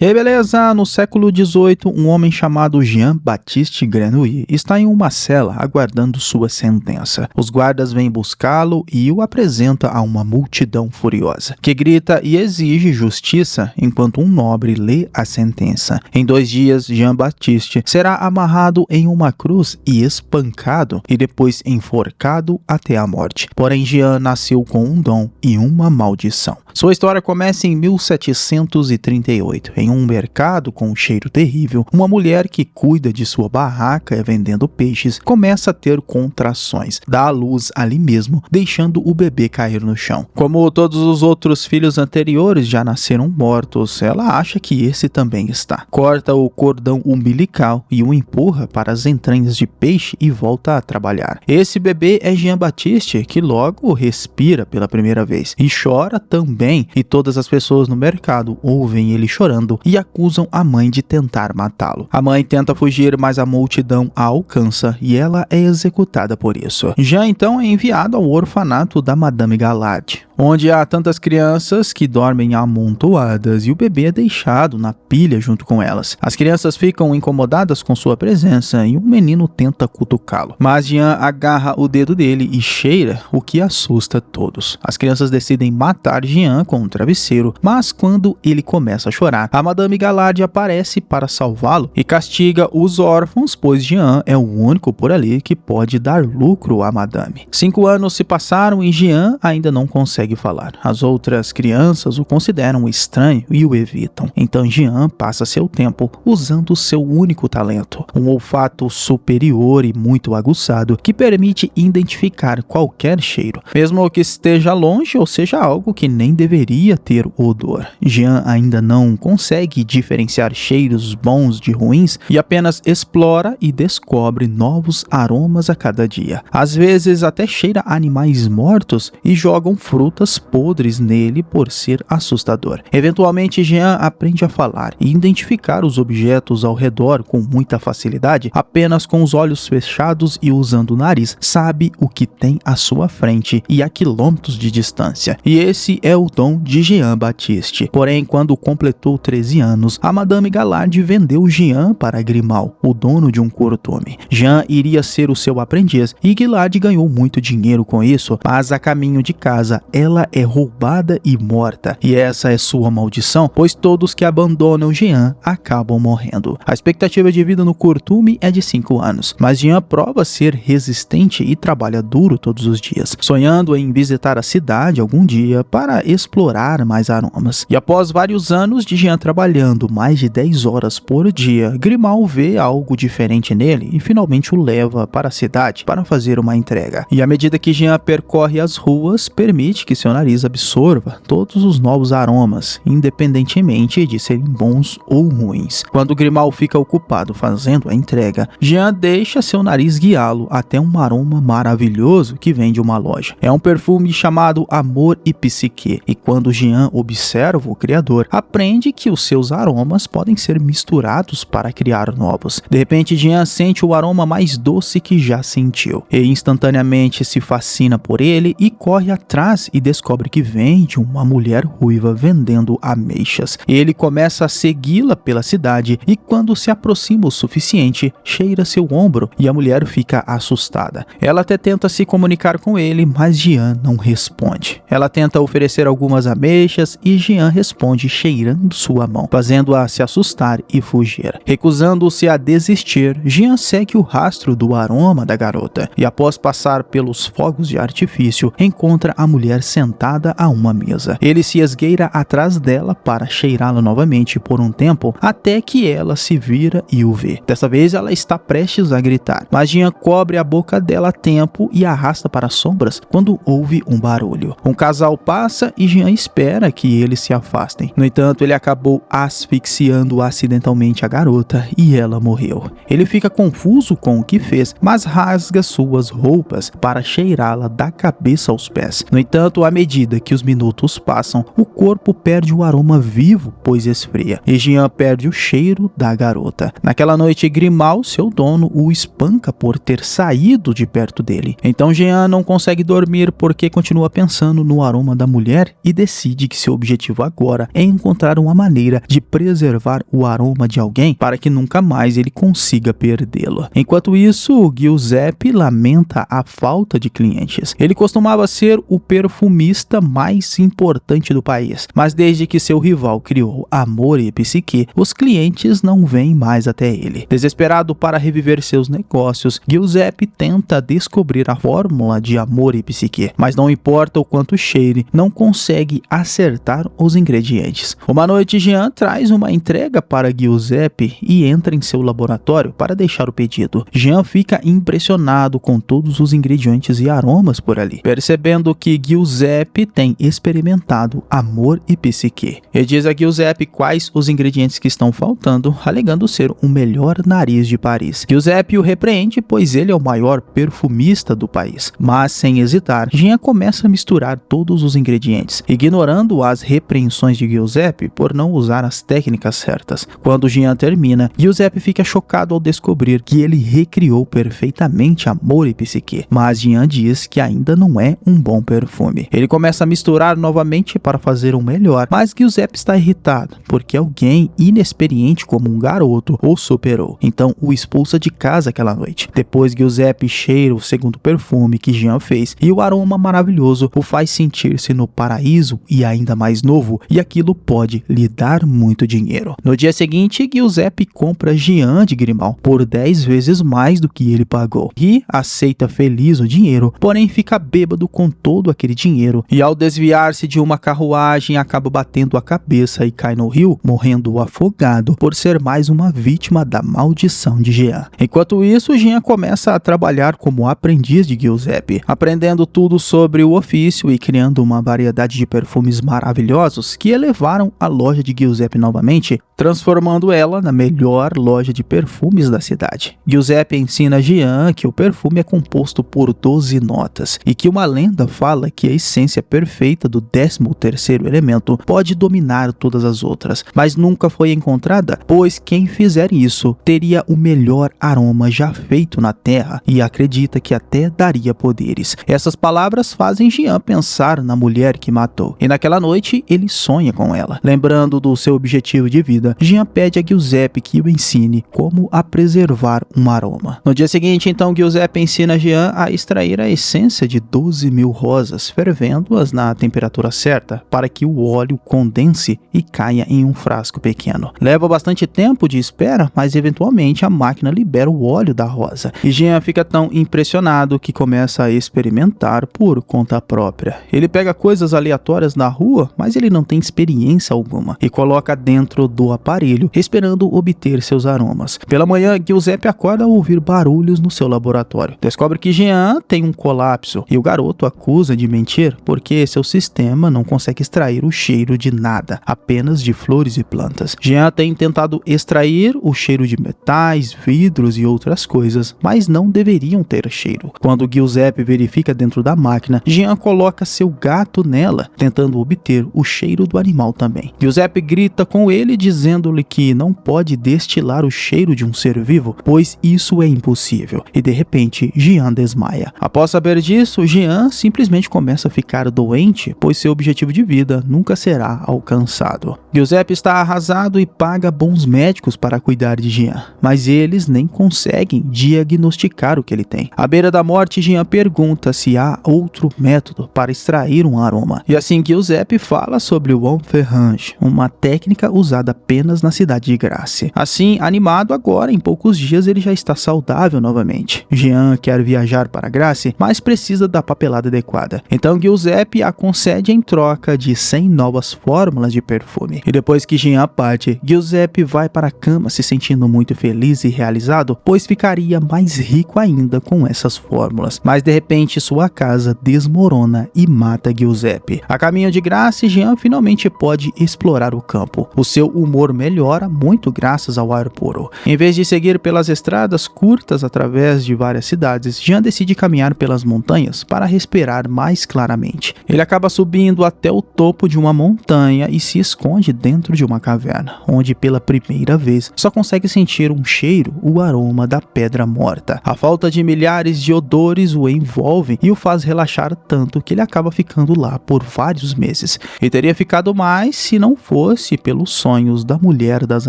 E aí, beleza? No século XVIII, um homem chamado Jean-Baptiste Grenouille está em uma cela aguardando sua sentença. Os guardas vêm buscá-lo e o apresenta a uma multidão furiosa, que grita e exige justiça enquanto um nobre lê a sentença. Em 2 dias, Jean-Baptiste será amarrado em uma cruz e espancado, e depois enforcado até a morte. Porém, Jean nasceu com um dom e uma maldição. Sua história começa em 1738, em um mercado com um cheiro terrível. Uma mulher que cuida de sua barraca vendendo peixes começa a ter contrações, dá à luz ali mesmo, deixando o bebê cair no chão. Como todos os outros filhos anteriores já nasceram mortos, ela acha que esse também está. Corta o cordão umbilical e o empurra para as entranhas de peixe e volta a trabalhar. Esse bebê é Jean-Baptiste, que logo respira pela primeira vez e chora também. E todas as pessoas no mercado ouvem ele chorando e acusam a mãe de tentar matá-lo. A mãe tenta fugir, mas a multidão a alcança e ela é executada por isso. Jean então é enviado ao orfanato da Madame Gallarde, onde há tantas crianças que dormem amontoadas e o bebê é deixado na pilha junto com elas. As crianças ficam incomodadas com sua presença e um menino tenta cutucá-lo, mas Jean agarra o dedo dele e cheira, o que assusta todos. As crianças decidem matar Jean com um travesseiro, mas quando ele começa a chorar, a Madame Gallarde aparece para salvá-lo e castiga os órfãos, pois Jean é o único por ali que pode dar lucro à Madame. 5 anos se passaram e Jean ainda não consegue falar. As outras crianças o consideram estranho e o evitam. Então Jean passa seu tempo usando seu único talento, um olfato superior e muito aguçado que permite identificar qualquer cheiro, mesmo que esteja longe ou seja algo que nem deveria ter odor. Jean ainda não consegue diferenciar cheiros bons de ruins e apenas explora e descobre novos aromas a cada dia. Às vezes até cheira animais mortos e jogam frutas podres nele por ser assustador. Eventualmente Jean aprende a falar e identificar os objetos ao redor com muita facilidade. Apenas com os olhos fechados e usando o nariz, sabe o que tem à sua frente e a quilômetros de distância. E esse é o dom de Jean-Baptiste. Porém, quando completou 13 anos, a Madame Gallarde vendeu Jean para Grimal, o dono de um curtume. Jean iria ser o seu aprendiz e Gallarde ganhou muito dinheiro com isso, mas a caminho de casa, ela é roubada e morta. E essa é sua maldição, pois todos que abandonam Jean acabam morrendo. A expectativa de vida no curtume é de 5 anos, mas Jean prova ser resistente e trabalha duro todos os dias, sonhando em visitar a cidade algum dia para explorar mais aromas. E após vários anos de Jean trabalhando mais de 10 horas por dia, Grimal vê algo diferente nele e finalmente o leva para a cidade para fazer uma entrega. E à medida que Jean percorre as ruas, permite que seu nariz absorva todos os novos aromas, independentemente de serem bons ou ruins. Quando Grimal fica ocupado fazendo a entrega, Jean deixa seu nariz guiá-lo até um aroma maravilhoso que vem de uma loja. É um perfume chamado Amor e Psique, e quando Jean observa o criador, aprende que os seus aromas podem ser misturados para criar novos. De repente, Jean sente o aroma mais doce que já sentiu, e instantaneamente se fascina por ele e corre atrás e descobre que vem de uma mulher ruiva vendendo ameixas. Ele começa a segui-la pela cidade e quando se aproxima o suficiente, cheira seu ombro e a mulher fica assustada. Ela até tenta se comunicar com ele, mas Jean não responde. Ela tenta oferecer algumas ameixas e Jean responde cheirando sua mão, fazendo-a se assustar e fugir. Recusando-se a desistir, Jean segue o rastro do aroma da garota e após passar pelos fogos de artifício, encontra a mulher sentada a uma mesa. Ele se esgueira atrás dela para cheirá-la novamente por um tempo, até que ela se vira e o vê. Dessa vez ela está prestes a gritar, mas Jean cobre a boca dela a tempo e arrasta para as sombras quando ouve um barulho. Um casal passa e Jean espera que eles se afastem. No entanto, ele acabou asfixiando acidentalmente a garota e ela morreu. Ele fica confuso com o que fez, mas rasga suas roupas para cheirá-la da cabeça aos pés. No entanto, à medida que os minutos passam, o corpo perde o aroma vivo, pois esfria, e Jean perde o cheiro da garota. Naquela noite, Grimal, seu dono, o espanca por ter saído de perto dele. Então Jean não consegue dormir porque continua pensando no aroma da mulher e decide que seu objetivo agora é encontrar uma maneira maneira de preservar o aroma de alguém para que nunca mais ele consiga perdê-lo. Enquanto isso, Giuseppe lamenta a falta de clientes. Ele costumava ser o perfumista mais importante do país, mas desde que seu rival criou Amor e Psique, os clientes não vêm mais até ele. Desesperado para reviver seus negócios, Giuseppe tenta descobrir a fórmula de Amor e Psique, mas não importa o quanto cheire, não consegue acertar os ingredientes. Uma noite, Jean traz uma entrega para Giuseppe e entra em seu laboratório para deixar o pedido. Jean fica impressionado com todos os ingredientes e aromas por ali, percebendo que Giuseppe tem experimentado Amor e Psique. Ele diz a Giuseppe quais os ingredientes que estão faltando, alegando ser o melhor nariz de Paris. Giuseppe o repreende, pois ele é o maior perfumista do país. Mas, sem hesitar, Jean começa a misturar todos os ingredientes, ignorando as repreensões de Giuseppe por não usar as técnicas certas. Quando Jean termina, Giuseppe fica chocado ao descobrir que ele recriou perfeitamente Amor e Psique, mas Jean diz que ainda não é um bom perfume. Ele começa a misturar novamente para fazer um melhor, mas Giuseppe está irritado, porque alguém inexperiente como um garoto o superou. Então o expulsa de casa aquela noite. Depois Giuseppe cheira o segundo perfume que Jean fez e o aroma maravilhoso o faz sentir-se no paraíso e ainda mais novo, e aquilo pode lhe dar muito dinheiro. No dia seguinte, Giuseppe compra Jean de Grimal por 10 vezes mais do que ele pagou e aceita feliz o dinheiro, porém fica bêbado com todo aquele dinheiro e ao desviar-se de uma carruagem acaba batendo a cabeça e cai no rio, morrendo afogado por ser mais uma vítima da maldição de Jean. Enquanto isso, Jean começa a trabalhar como aprendiz de Giuseppe, aprendendo tudo sobre o ofício e criando uma variedade de perfumes maravilhosos que elevaram a loja de Giuseppe novamente, transformando ela na melhor loja de perfumes da cidade. Giuseppe ensina Jean que o perfume é composto por 12 notas e que uma lenda fala que a essência perfeita do 13º elemento pode dominar todas as outras, mas nunca foi encontrada, pois quem fizer isso teria o melhor aroma já feito na Terra e acredita que até daria poderes. Essas palavras fazem Jean pensar na mulher que matou, e naquela noite ele sonha com ela. Lembrando do seu objetivo de vida, Jean pede a Giuseppe que o ensine como a preservar um aroma. No dia seguinte, então, Giuseppe ensina Jean a extrair a essência de 12.000 rosas, fervendo-as na temperatura certa para que o óleo condense e caia em um frasco pequeno. Leva bastante tempo de espera, mas eventualmente a máquina libera o óleo da rosa e Jean fica tão impressionado que começa a experimentar por conta própria. Ele pega coisas aleatórias na rua, mas ele não tem experiência alguma e coloca dentro do aparelho, esperando obter seus aromas. Pela manhã, Giuseppe acorda ao ouvir barulhos no seu laboratório. Descobre que Jean tem um colapso e o garoto acusa de mentir porque seu sistema não consegue extrair o cheiro de nada, apenas de flores e plantas. Jean tem tentado extrair o cheiro de metais, vidros e outras coisas, mas não deveriam ter cheiro. Quando Giuseppe verifica dentro da máquina, Jean coloca seu gato nela, tentando obter o cheiro do animal também. Giuseppe grita com ele, dizendo-lhe que não pode destilar o cheiro de um ser vivo, pois isso é impossível. E de repente, Jean desmaia. Após saber disso, Jean simplesmente começa a ficar doente, pois seu objetivo de vida nunca será alcançado. Giuseppe está arrasado e paga bons médicos para cuidar de Jean, mas eles nem conseguem diagnosticar o que ele tem. À beira da morte, Jean pergunta se há outro método para extrair um aroma. E assim Giuseppe fala sobre o Homme Ferrange, uma técnica usada apenas na cidade de Grasse. Assim, animado agora, em poucos dias ele já está saudável novamente. Jean quer viajar para Grasse, mas precisa da papelada adequada. Então Giuseppe a concede em troca de 100 novas fórmulas de perfume. E depois que Jean parte, Giuseppe vai para a cama se sentindo muito feliz e realizado, pois ficaria mais rico ainda com essas fórmulas. Mas de repente sua casa desmorona e mata Giuseppe. A caminho de Grasse, Jean finalmente pode explorar o campo. O seu humor melhora muito graças ao ar puro. Em vez de seguir pelas estradas curtas através de várias cidades, Jean decide caminhar pelas montanhas para respirar mais claramente. Ele acaba subindo até o topo de uma montanha e se esconde dentro de uma caverna, onde pela primeira vez só consegue sentir um cheiro, o aroma da pedra morta. A falta de milhares de odores o envolve e o faz relaxar tanto que ele acaba ficando lá por vários meses. E teria ficado mais se não fosse fosse pelos sonhos da mulher das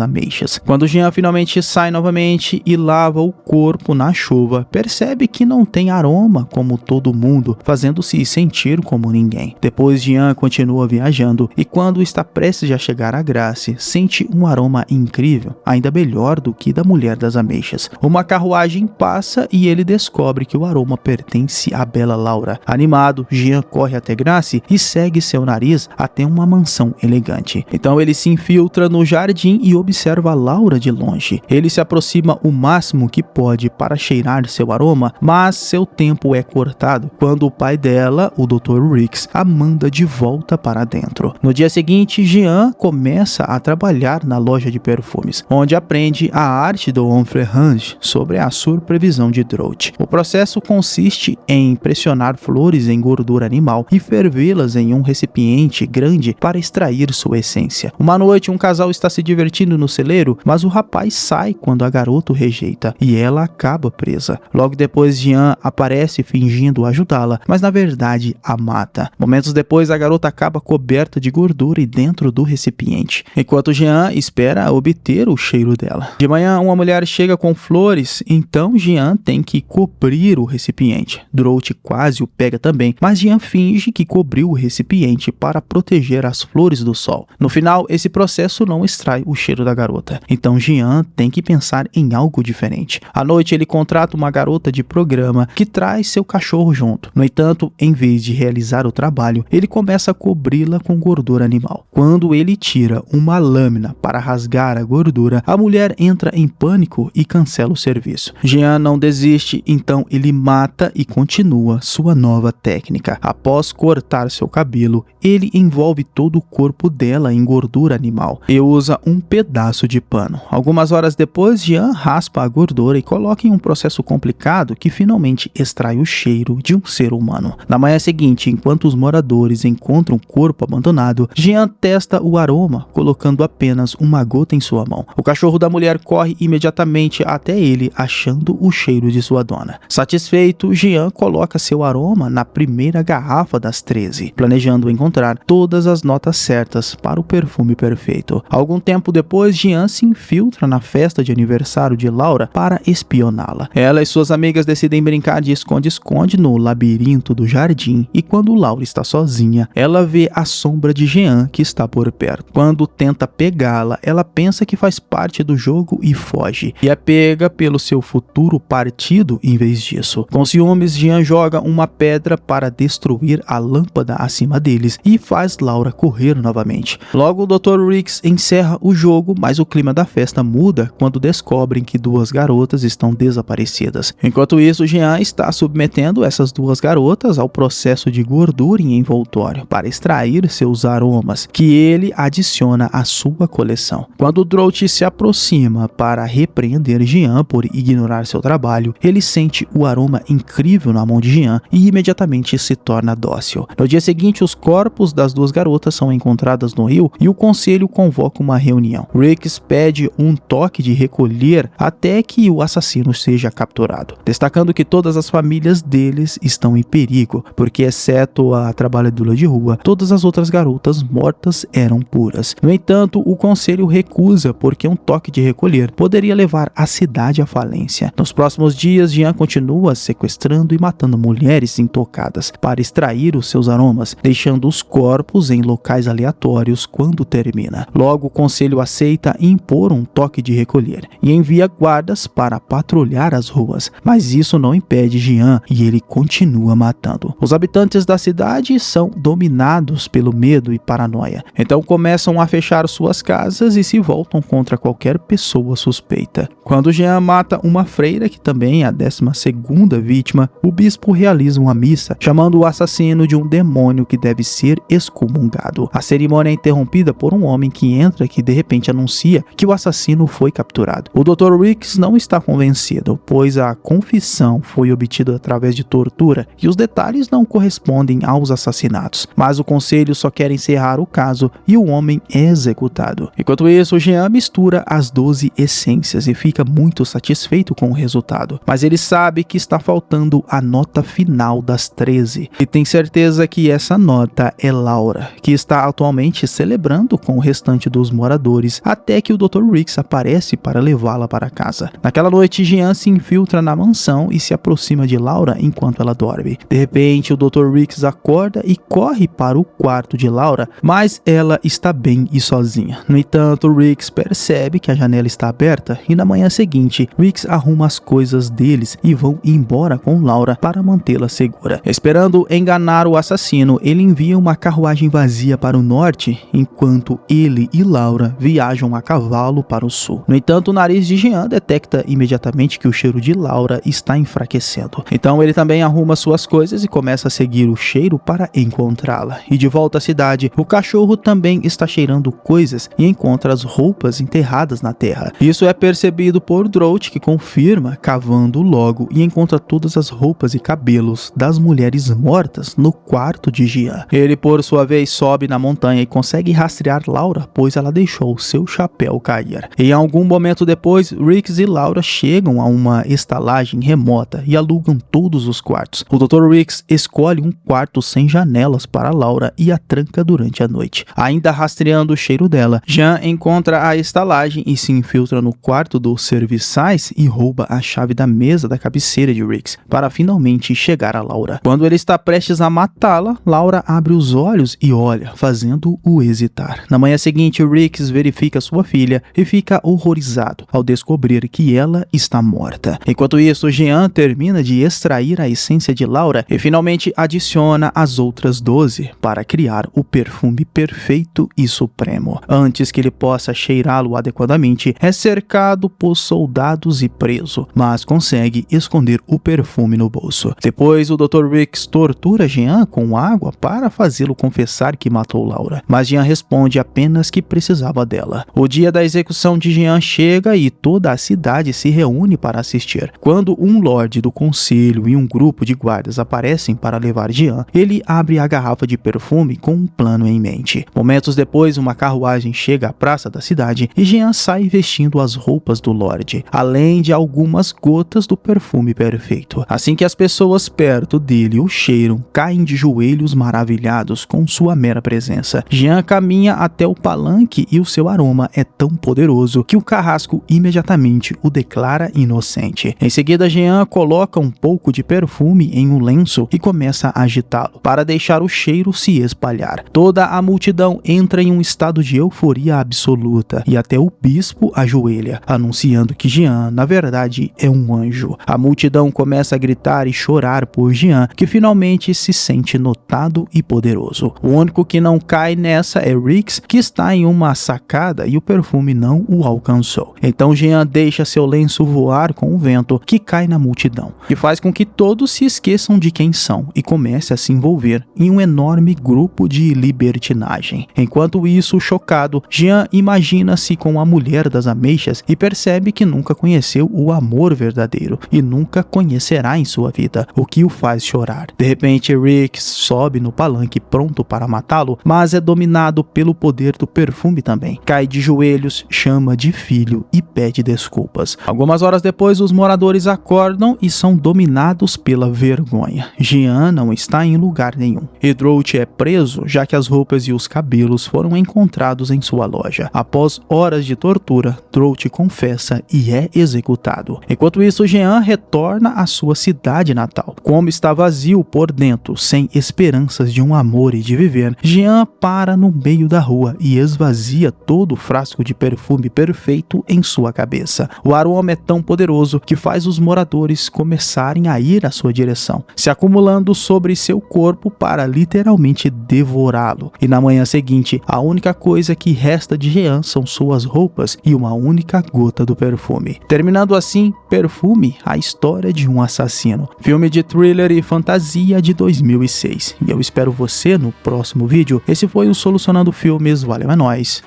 ameixas. Quando Jean finalmente sai novamente e lava o corpo na chuva, percebe que não tem aroma como todo mundo, fazendo-se sentir como ninguém. Depois Jean continua viajando e quando está prestes a chegar a Grace, sente um aroma incrível, ainda melhor do que da mulher das ameixas. Uma carruagem passa e ele descobre que o aroma pertence à bela Laura. Animado, Jean corre até Grace e segue seu nariz até uma mansão elegante. Então ele se infiltra no jardim e observa a Laura de longe. Ele se aproxima o máximo que pode para cheirar seu aroma, mas seu tempo é cortado quando o pai dela, o Dr. Ricks, a manda de volta para dentro. No dia seguinte, Jean começa a trabalhar na loja de perfumes, onde aprende a arte do Humphrey Hans sobre a supervisão de Drout. O processo consiste em pressionar flores em gordura animal e fervê-las em um recipiente grande para extrair sua essência. Uma noite, um casal está se divertindo no celeiro, mas o rapaz sai quando a garota o rejeita e ela acaba presa. Logo depois, Jean aparece fingindo ajudá-la, mas na verdade a mata. Momentos depois, a garota acaba coberta de gordura e dentro do recipiente, enquanto Jean espera obter o cheiro dela. De manhã, uma mulher chega com flores, então Jean tem que cobrir o recipiente. Drout quase o pega também, mas Jean finge que cobriu o recipiente para proteger as flores do sol. No final, esse processo não extrai o cheiro da garota, então Jean tem que pensar em algo diferente. À noite, ele contrata uma garota de programa que traz seu cachorro junto. No entanto, em vez de realizar o trabalho, ele começa a cobri-la com gordura animal. Quando ele tira uma lâmina para rasgar a gordura, a mulher entra em pânico e cancela o serviço. Jean não desiste, então ele mata e continua sua nova técnica. Após cortar seu cabelo, ele envolve todo o corpo dela em gordura animal e usa um pedaço de pano. Algumas horas depois, Jean raspa a gordura e coloca em um processo complicado que finalmente extrai o cheiro de um ser humano. Na manhã seguinte, enquanto os moradores encontram o corpo abandonado, Jean testa o aroma, colocando apenas uma gota em sua mão. O cachorro da mulher corre imediatamente até ele, achando o cheiro de sua dona. Satisfeito, Jean coloca seu aroma na primeira garrafa das 13, planejando encontrar todas as notas certas para o perfume perfeito. Algum tempo depois, Jean se infiltra na festa de aniversário de Laura para espioná-la. Ela e suas amigas decidem brincar de esconde-esconde no labirinto do jardim e quando Laura está sozinha, ela vê a sombra de Jean que está por perto. Quando tenta pegá-la, ela pensa que faz parte do jogo e foge, e é pega pelo seu futuro partido em vez disso. Com ciúmes, Jean joga uma pedra para destruir a lâmpada acima deles e faz Laura correr novamente. Logo, o Dr. Ricks encerra o jogo, mas o clima da festa muda quando descobrem que duas garotas estão desaparecidas. Enquanto isso, Jean está submetendo essas duas garotas ao processo de gordura em envoltório para extrair seus aromas, que ele adiciona à sua coleção. Quando Drout se aproxima para repreender Jean por ignorar seu trabalho, ele sente o aroma incrível na mão de Jean e imediatamente se torna dócil. No dia seguinte, os corpos das duas garotas são encontrados no rio e o conselho convoca uma reunião. Ricks pede um toque de recolher até que o assassino seja capturado, destacando que todas as famílias deles estão em perigo, porque exceto a trabalhadora de rua, todas as outras garotas mortas eram puras. No entanto, o conselho recusa porque um toque de recolher poderia levar a cidade à falência. Nos próximos dias, Jean continua sequestrando e matando mulheres intocadas para extrair os seus aromas, deixando os corpos em locais aleatórios quando termina. Logo, o conselho aceita impor um toque de recolher e envia guardas para patrulhar as ruas, mas isso não impede Jean e ele continua matando. Os habitantes da cidade são dominados pelo medo e paranoia, então começam a fechar suas casas e se voltam contra qualquer pessoa suspeita. Quando Jean mata uma freira, que também é a 12ª vítima, o bispo realiza uma missa, chamando o assassino de um demônio que deve ser excomungado. A cerimônia é interrompida por um homem que entra que de repente anuncia que o assassino foi capturado. O Dr. Ricks não está convencido, pois a confissão foi obtida através de tortura e os detalhes não correspondem aos assassinatos, mas o conselho só quer encerrar o caso e o homem é executado. Enquanto isso, Jean mistura as 12 essências e fica muito satisfeito com o resultado, mas ele sabe que está faltando a nota final das 13 e tem certeza que essa nota é Laura, que está atualmente celebrando conversando com o restante dos moradores, até que o Dr. Riggs aparece para levá-la para casa. Naquela noite, Jean se infiltra na mansão e se aproxima de Laura enquanto ela dorme. De repente, o Dr. Riggs acorda e corre para o quarto de Laura, mas ela está bem e sozinha. No entanto, Riggs percebe que a janela está aberta e na manhã seguinte, Riggs arruma as coisas deles e vão embora com Laura para mantê-la segura. Esperando enganar o assassino, ele envia uma carruagem vazia para o norte, enquanto ele e Laura viajam a cavalo para o sul. No entanto, o nariz de Jean detecta imediatamente que o cheiro de Laura está enfraquecendo. Então ele também arruma suas coisas e começa a seguir o cheiro para encontrá-la. E de volta à cidade, o cachorro também está cheirando coisas e encontra as roupas enterradas na terra. Isso é percebido por Drott, que confirma, cavando logo, e encontra todas as roupas e cabelos das mulheres mortas no quarto de Jean. Ele, por sua vez, sobe na montanha e consegue rastrear Laura, pois ela deixou seu chapéu cair. Em algum momento depois, Riggs e Laura chegam a uma estalagem remota e alugam todos os quartos. O Dr. Riggs escolhe um quarto sem janelas para Laura e a tranca durante a noite. Ainda rastreando o cheiro dela, Jean encontra a estalagem e se infiltra no quarto dos serviçais e rouba a chave da mesa da cabeceira de Riggs, para finalmente chegar a Laura. Quando ele está prestes a matá-la, Laura abre os olhos e olha, fazendo-o hesitar. Na manhã seguinte, Riggs verifica sua filha e fica horrorizado ao descobrir que ela está morta. Enquanto isso, Jean termina de extrair a essência de Laura e finalmente adiciona as outras 12 para criar o perfume perfeito e supremo. Antes que ele possa cheirá-lo adequadamente, é cercado por soldados e preso, mas consegue esconder o perfume no bolso. Depois, o Dr. Riggs tortura Jean com água para fazê-lo confessar que matou Laura, mas Jean responde apenas que precisava dela. O dia da execução de Jean chega e toda a cidade se reúne para assistir. Quando um lorde do conselho e um grupo de guardas aparecem para levar Jean, ele abre a garrafa de perfume com um plano em mente. Momentos depois, uma carruagem chega à praça da cidade e Jean sai vestindo as roupas do lorde, além de algumas gotas do perfume perfeito. Assim que as pessoas perto dele o cheiram, caem de joelhos maravilhados com sua mera presença. Jean caminha até o palanque e o seu aroma é tão poderoso que o carrasco imediatamente o declara inocente. Em seguida, Jean coloca um pouco de perfume em um lenço e começa a agitá-lo para deixar o cheiro se espalhar. Toda a multidão entra em um estado de euforia absoluta e até o bispo ajoelha, anunciando que Jean, na verdade, é um anjo. A multidão começa a gritar e chorar por Jean, que finalmente se sente notado e poderoso. O único que não cai nessa é Riggs, que está em uma sacada e o perfume não o alcançou. Então Jean deixa seu lenço voar com o vento, que cai na multidão, que faz com que todos se esqueçam de quem são e comece a se envolver em um enorme grupo de libertinagem. Enquanto isso, chocado, Jean imagina-se com a mulher das ameixas e percebe que nunca conheceu o amor verdadeiro e nunca conhecerá em sua vida, o que o faz chorar. De repente, Riggs sobe no palanque pronto para matá-lo, mas é dominado pelo poder do perfume também. Cai de joelhos, chama de filho e pede desculpas. Algumas horas depois, os moradores acordam e são dominados pela vergonha. Jean não está em lugar nenhum. E Drott é preso, já que as roupas e os cabelos foram encontrados em sua loja. Após horas de tortura, Drott confessa e é executado. Enquanto isso, Jean retorna à sua cidade natal. Como está vazio por dentro, sem esperanças de um amor e de viver, Jean para no meio da rua e esvazia todo o frasco de perfume perfeito em sua cabeça. O aroma é tão poderoso que faz os moradores começarem a ir à sua direção, se acumulando sobre seu corpo para literalmente devorá-lo. E na manhã seguinte, a única coisa que resta de Jean são suas roupas e uma única gota do perfume. Terminando assim, Perfume, a história de um assassino. Filme de thriller e fantasia de 2006. E eu espero você no próximo vídeo. Esse foi o Solucionando Filmes. Valeu, é nóis.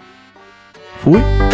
Fui!